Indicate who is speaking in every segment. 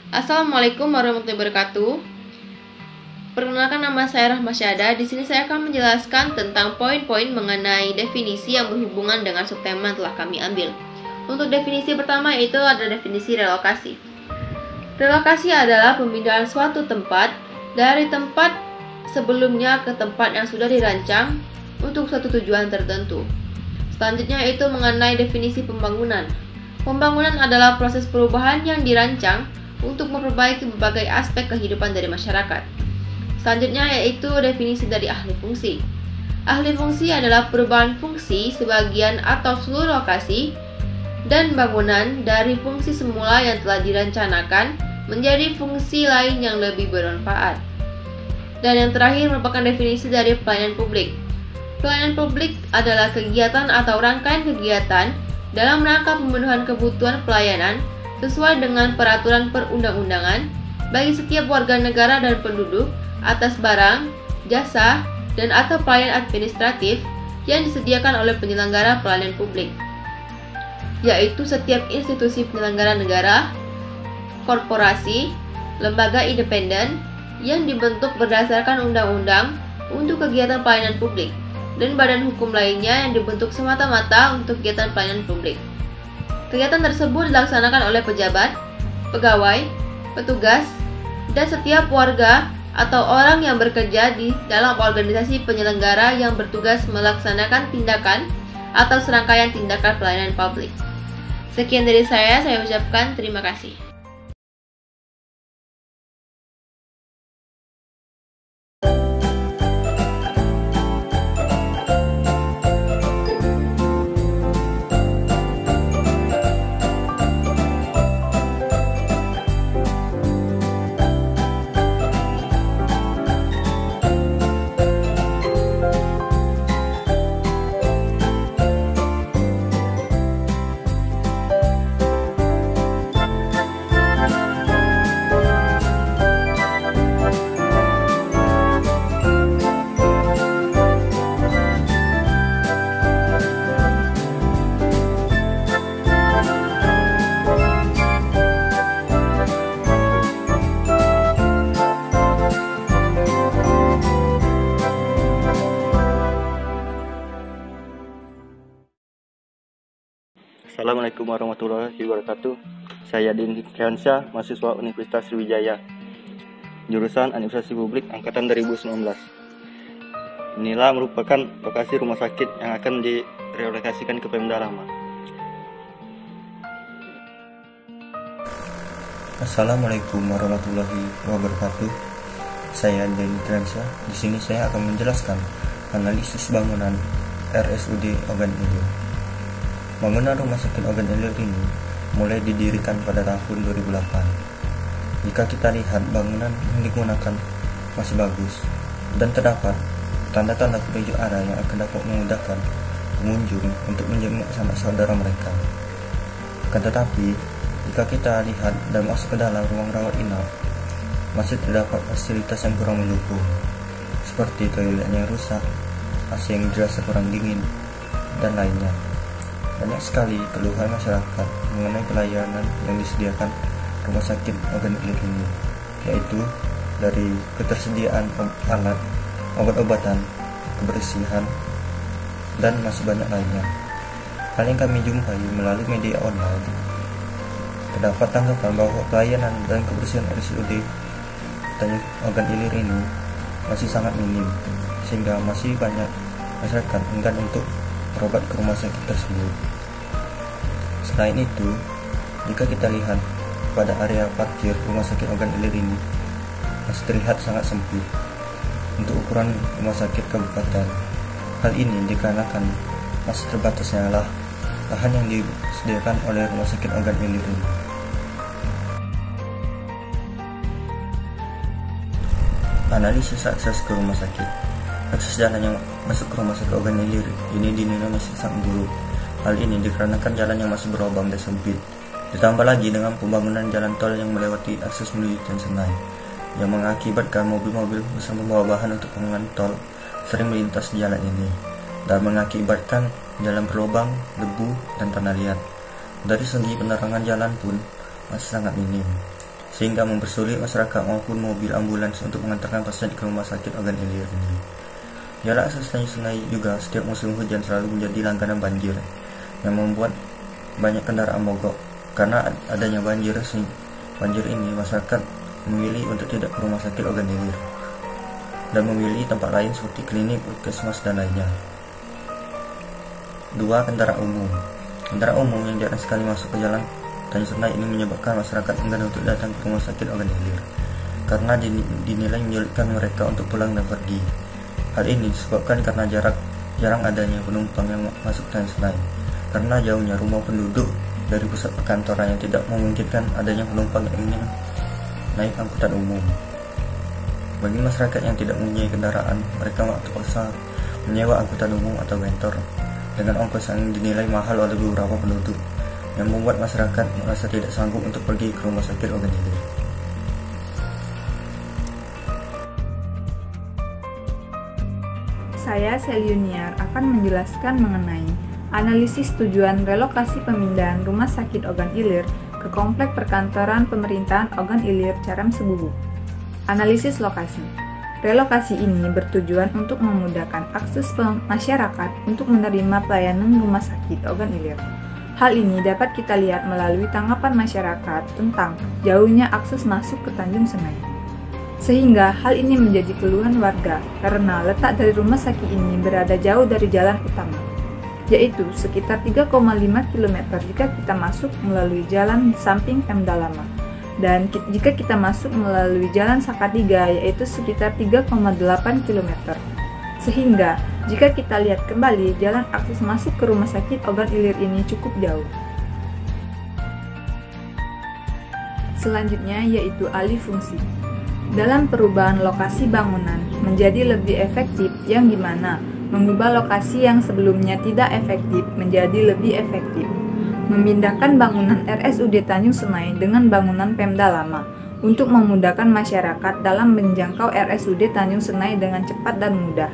Speaker 1: Assalamualaikum warahmatullahi wabarakatuh. Perkenalkan, nama saya Rahmasyada. Di sini saya akan menjelaskan tentang poin-poin mengenai definisi yang berhubungan dengan subtema yang telah kami ambil. Untuk definisi pertama itu ada definisi relokasi. Relokasi adalah pemindahan suatu tempat dari tempat sebelumnya ke tempat yang sudah dirancang untuk suatu tujuan tertentu. Selanjutnya itu mengenai definisi pembangunan. Pembangunan adalah proses perubahan yang dirancang untuk memperbaiki berbagai aspek kehidupan dari masyarakat. Selanjutnya yaitu definisi dari ahli fungsi. Ahli fungsi adalah perubahan fungsi sebagian atau seluruh lokasi dan bangunan dari fungsi semula yang telah direncanakan menjadi fungsi lain yang lebih bermanfaat. Dan yang terakhir merupakan definisi dari pelayanan publik. Pelayanan publik adalah kegiatan atau rangkaian kegiatan dalam rangka pemenuhan kebutuhan pelayanan sesuai dengan peraturan perundang-undangan bagi setiap warga negara dan penduduk atas barang, jasa, dan atau pelayanan administratif yang disediakan oleh penyelenggara pelayanan publik, yaitu setiap institusi penyelenggara negara, korporasi, lembaga independen yang dibentuk berdasarkan undang-undang untuk kegiatan pelayanan publik, dan badan hukum lainnya yang dibentuk semata-mata untuk kegiatan pelayanan publik. Kegiatan tersebut dilaksanakan oleh pejabat, pegawai, petugas, dan setiap warga atau orang yang bekerja di dalam organisasi penyelenggara yang bertugas melaksanakan tindakan atau serangkaian tindakan pelayanan publik. Sekian dari saya ucapkan terima kasih.
Speaker 2: Assalamualaikum warahmatullahi wabarakatuh. Saya Din Fiansyah, mahasiswa Universitas Sriwijaya, jurusan Administrasi Publik angkatan 2019. Inilah merupakan lokasi rumah sakit yang akan direlokasikan ke Pemda Lama.
Speaker 3: Assalamualaikum warahmatullahi wabarakatuh. Saya Din Fiansyah. Di sini saya akan menjelaskan analisis bangunan RSUD Ogan Ilir. Bangunan Rumah Sakit Ogan Ilir ini mulai didirikan pada tahun 2008. Jika kita lihat bangunan yang digunakan masih bagus dan terdapat tanda-tanda petunjuk arah yang akan dapat memudahkan pengunjung untuk menjenguk sanak saudara mereka. Akan tetapi, jika kita lihat dan masuk ke dalam ruang rawat inap, masih terdapat fasilitas yang kurang mendukung, seperti toilet yang rusak, AC yang dirasa kurang dingin, dan lainnya. Banyak sekali keluhan masyarakat mengenai pelayanan yang disediakan Rumah Sakit Ogan Ilir ini, yaitu dari ketersediaan alat, obat-obatan, kebersihan, dan masih banyak lainnya. Hal yang kami jumpai melalui media online, terdapat tanggapan bahwa pelayanan dan kebersihan RSUD Ogan Ilir ini masih sangat minim, sehingga masih banyak masyarakat enggan untuk berobat ke rumah sakit tersebut. Selain itu, jika kita lihat pada area parkir Rumah Sakit Ogan Ilir ini masih terlihat sangat sempit untuk ukuran rumah sakit kabupaten. Hal ini dikarenakan masih terbatasnya lahan yang disediakan oleh Rumah Sakit Ogan Ilir ini. Analisis akses ke rumah sakit. Akses jalan yang masuk ke Rumah Sakit Ogan Ilir ini dinilai masih sangat buruk. Hal ini dikarenakan jalan yang masih berlubang dan sempit. Ditambah lagi dengan pembangunan jalan tol yang melewati akses menuju Senai, yang mengakibatkan mobil-mobil bersama membawa bahan untuk pembangunan tol sering melintas di jalan ini, dan mengakibatkan jalan berlubang, debu, dan tanah liat. Dari segi penerangan jalan pun masih sangat minim, sehingga mempersulit masyarakat maupun mobil ambulans untuk mengantarkan pasien ke rumah sakit Ogan Ilir ini. Jalan akses Tanjung Senai juga setiap musim hujan selalu menjadi langganan banjir yang membuat banyak kendaraan mogok. Karena adanya banjir ini, masyarakat memilih untuk tidak ke rumah sakit Ogan Ilir dan memilih tempat lain seperti klinik, puskesmas, dan lainnya. 2. Kendaraan umum. Kendaraan umum yang jarang sekali masuk ke jalan Tanjung Senai ini menyebabkan masyarakat enggan untuk datang ke rumah sakit Ogan Ilir karena dinilai menyulitkan mereka untuk pulang dan pergi. Hal ini disebabkan karena jarang adanya penumpang yang masuk Tanjung Senai, karena jauhnya rumah penduduk dari pusat perkantoran yang tidak memungkinkan adanya penumpang yang ingin naik angkutan umum. Bagi masyarakat yang tidak mempunyai kendaraan, mereka terpaksa menyewa angkutan umum atau bentor dengan ongkos yang dinilai mahal oleh beberapa penduduk, yang membuat masyarakat merasa tidak sanggup untuk pergi ke rumah sakit Ogan Ilir.
Speaker 4: Saya Seliuniar akan menjelaskan mengenai analisis tujuan relokasi pemindahan rumah sakit Ogan Ilir ke komplek perkantoran pemerintahan Ogan Ilir Caram Sebubuk. Analisis lokasi. Relokasi ini bertujuan untuk memudahkan akses masyarakat untuk menerima pelayanan rumah sakit Ogan Ilir. Hal ini dapat kita lihat melalui tanggapan masyarakat tentang jauhnya akses masuk ke Tanjung Senai. Sehingga hal ini menjadi keluhan warga karena letak dari rumah sakit ini berada jauh dari jalan utama, yaitu sekitar 3,5 km jika kita masuk melalui jalan samping Pemda Lama, dan jika kita masuk melalui jalan Sakatiga yaitu sekitar 3,8 km. Sehingga jika kita lihat kembali, jalan akses masuk ke rumah sakit Ogan Ilir ini cukup jauh. Selanjutnya yaitu alih fungsi. Dalam perubahan lokasi bangunan menjadi lebih efektif, yang dimana mengubah lokasi yang sebelumnya tidak efektif menjadi lebih efektif. Memindahkan bangunan RSUD Tanjung Senai dengan bangunan Pemda Lama untuk memudahkan masyarakat dalam menjangkau RSUD Tanjung Senai dengan cepat dan mudah.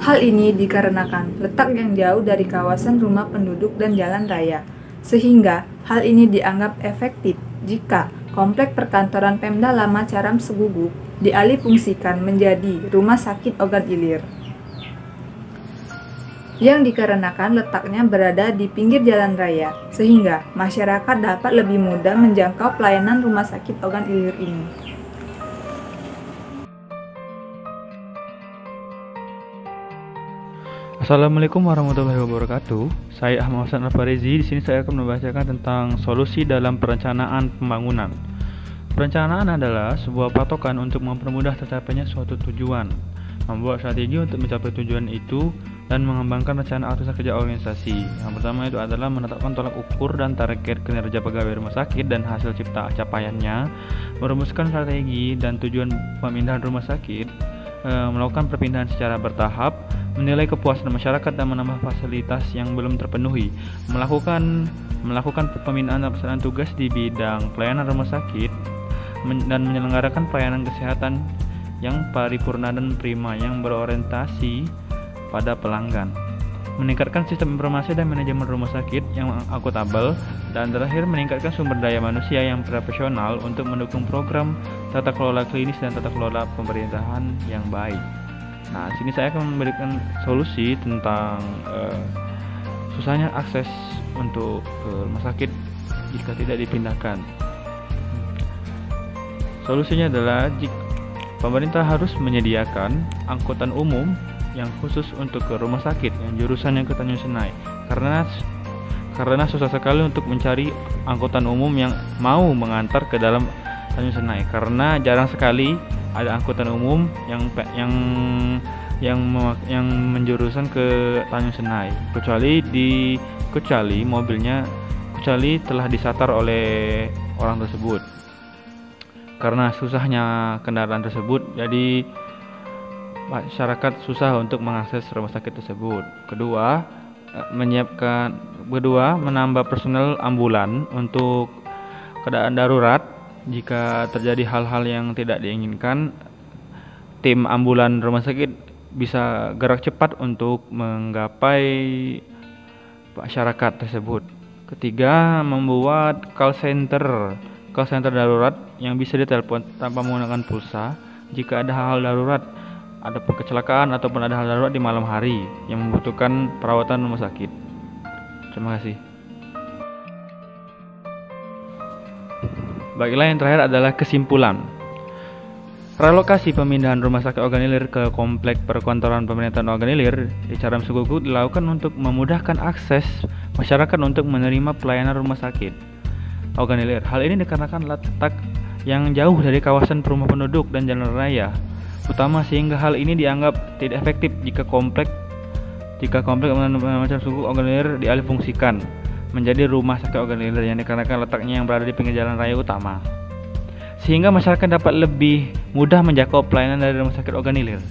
Speaker 4: Hal ini dikarenakan letak yang jauh dari kawasan rumah penduduk dan jalan raya, sehingga hal ini dianggap efektif jika komplek perkantoran Pemda Lama Caram Sebubuk dialihfungsikan menjadi Rumah Sakit Ogan Ilir, yang dikarenakan letaknya berada di pinggir jalan raya, sehingga masyarakat dapat lebih mudah menjangkau pelayanan Rumah Sakit Ogan Ilir ini.
Speaker 5: Assalamualaikum warahmatullahi wabarakatuh. Saya Ahmad Hasan Al-Farizi. Di sini saya akan membacakan tentang solusi dalam perencanaan pembangunan. Perencanaan adalah sebuah patokan untuk mempermudah tercapainya suatu tujuan, membuat strategi untuk mencapai tujuan itu, dan mengembangkan rencana atau kerja organisasi. Yang pertama itu adalah menetapkan tolak ukur dan target kinerja pegawai rumah sakit dan hasil cipta capaiannya, merumuskan strategi dan tujuan pemindahan rumah sakit, melakukan perpindahan secara bertahap, menilai kepuasan masyarakat dan menambah fasilitas yang belum terpenuhi, melakukan pembinaan dan pelaksanaan tugas di bidang pelayanan rumah sakit, dan menyelenggarakan pelayanan kesehatan yang paripurna dan prima yang berorientasi pada pelanggan, meningkatkan sistem informasi dan manajemen rumah sakit yang akuntabel, dan terakhir meningkatkan sumber daya manusia yang profesional untuk mendukung program tata kelola klinis dan tata kelola pemerintahan yang baik. Nah, sini saya akan memberikan solusi tentang susahnya akses untuk rumah sakit jika tidak dipindahkan. Solusinya adalah pemerintah harus menyediakan angkutan umum yang khusus untuk ke rumah sakit yang jurusannya ke Tanjung Senai, karena susah sekali untuk mencari angkutan umum yang mau mengantar ke dalam Tanjung Senai, karena jarang sekali ada angkutan umum yang menjurusan ke Tanjung Senai, kecuali mobilnya telah disatar oleh orang tersebut. Karena susahnya kendaraan tersebut, jadi masyarakat susah untuk mengakses rumah sakit tersebut. Kedua, menambah personel ambulan untuk keadaan darurat. Jika terjadi hal-hal yang tidak diinginkan, tim ambulan rumah sakit bisa gerak cepat untuk menggapai masyarakat tersebut. Ketiga, membuat call center call center darurat yang bisa ditelepon tanpa menggunakan pulsa jika ada hal-hal darurat, ada kecelakaan ataupun ada hal darurat di malam hari yang membutuhkan perawatan rumah sakit. Terima kasih. Baiklah, yang terakhir adalah kesimpulan. Relokasi pemindahan rumah sakit organ ilir ke komplek perkantoran pemerintahan organ ilir di Caram Segugu dilakukan untuk memudahkan akses masyarakat untuk menerima pelayanan rumah sakit organ ilir. Hal ini dikarenakan letak yang jauh dari kawasan perumahan penduduk dan jalan raya utama, sehingga hal ini dianggap tidak efektif jika komplek macam suku organ ilir dialihfungsikan menjadi rumah sakit organ ilir yang dikarenakan letaknya yang berada di pinggir jalan raya utama, sehingga masyarakat dapat lebih mudah menjangkau pelayanan dari rumah sakit organ ilir.